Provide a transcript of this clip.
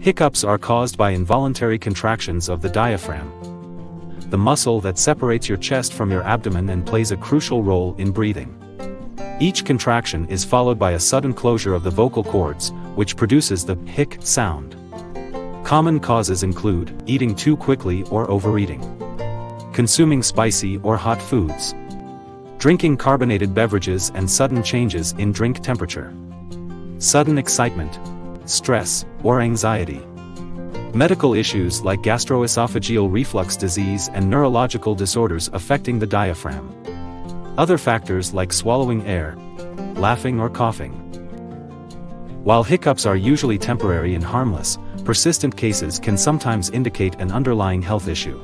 Hiccups are caused by involuntary contractions of the diaphragm, the muscle that separates your chest from your abdomen and plays a crucial role in breathing. Each contraction is followed by a sudden closure of the vocal cords, which produces the hic sound. Common causes include eating too quickly or overeating, consuming spicy or hot foods, drinking carbonated beverages, and sudden changes in drink temperature, sudden excitement, stress, or anxiety. Medical issues like gastroesophageal reflux disease and neurological disorders affecting the diaphragm. Other factors like swallowing air, laughing, or coughing. While hiccups are usually temporary and harmless, persistent cases can sometimes indicate an underlying health issue.